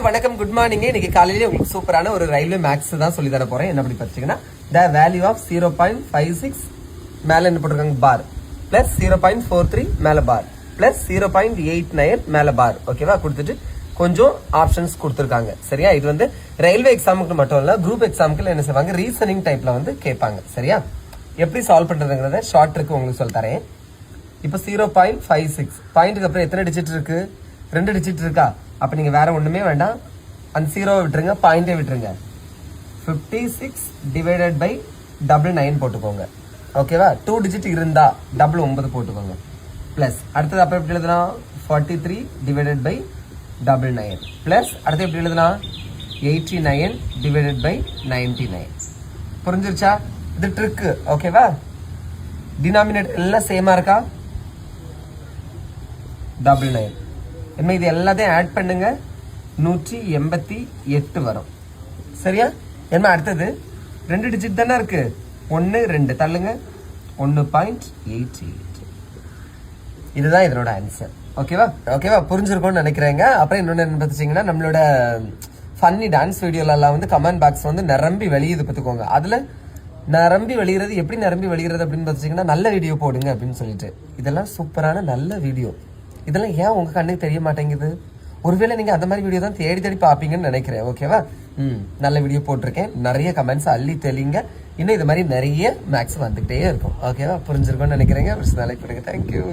வணக்கம், good morning. இன்னைக்கு காலையில உங்களுக்கு சூப்பரான ஒரு ரயில்வே மேக்ஸ் தான் சொல்லி தர போறேன். என்ன அப்படி பார்த்தீங்கன்னா, த வேல்யூ ஆஃப் 0.56 மேல என்ன போட்டிருக்காங்க பார் பிளஸ் 0.43 மேல பார் பிளஸ் 0.89 மேல பார். ஓகேவா? கொடுத்துட்டு கொஞ்சம் ஆப்ஷன்ஸ் கொடுத்துருக்காங்க. சரியா? இது வந்து ரயில்வே எக்ஸாமுக்கு மட்டும் இல்ல, குரூப் எக்ஸாமுக்கு என்ன செய்வாங்க, ரீசனிங் டைப்ல வந்து கேட்பாங்க. சரியா? எப்படி சால்வ் பண்றதுங்கிறத ஷார்ட் ட்ரிக் உங்களுக்கு சொல்ல தரேன். இப்போ 0.56 பாயிண்ட்டுக்கு அப்புறம் எத்தனை டிஜிட் இருக்கு? 2 டிஜிட் இருக்கா? அப்ப நீங்க வேற ஒண்ணுமே வேண்டாம், அந்த 0 விட்டுருங்க, பாயிண்டே விட்டுருங்க. 56 டிவைடட் பை 99 போட்டுக்கோங்க. ஓகேவா? 2 டிஜிட் இருந்தா 9 போட்டுக்கோங்க. பிளஸ் அடுத்தது அப்ப எப்படி எழுதலாம்? 43 டிவைடட் பை 99 பிளஸ் அடுத்து எப்படி எழுதலாம்? 89 டிவைடட் பை 99. புரிஞ்சிருச்சா? இது ட்ரிக். ஓகேவா? டினாமினேட்டர் எல்லாம் சேமா இருக்கா? 99. என்ன இது எல்லாத்தையும் ஆட் பண்ணுங்க, 188 வரும். சரியா? என்ன அடுத்தது 2 டிஜிட் தானே இருக்கு, 1 2 தள்ளுங்க, 1.88. இதுதான் இதனோட ஆன்சர். ஓகேவா? ஓகேவா? புரிஞ்சிருக்கும்னு நினைக்கிறேங்க. அப்புறம் இன்னொன்னு என்ன பார்த்துச்சிங்கன்னா, நம்மளோட ஃபன்னி டான்ஸ் வீடியோலாம் வந்து கமெண்ட் பாக்ஸ் வந்து நிரம்பி வெளியுது பார்த்துக்கோங்க. அதுல நிரம்பி வெளியிறது, எப்படி நிரம்பி வெளியிறது அப்படின்னு பார்த்துச்சிங்கன்னா, நல்ல வீடியோ போடுங்க அப்படின்னு சொல்லிட்டு. இதெல்லாம் சூப்பரான நல்ல வீடியோ. இதெல்லாம் ஏன் உங்க கண்ணுக்கு தெரிய மாட்டேங்குது? ஒருவேளை நீங்க அந்த மாதிரி வீடியோ தான் தேடி தேடி பாப்பீங்கன்னு நினைக்கிறேன். ஓகேவா? நல்ல வீடியோ போட்டிருக்கேன், நிறைய கமெண்ட்ஸ் அள்ளி தெளிங்க. இன்னும் இது மாதிரி நிறைய மேக்ஸ் வந்துகிட்டே இருக்கும். ஓகேவா? புரிஞ்சிருக்கும்னு நினைக்கிறேங்க. தேங்க்யூ.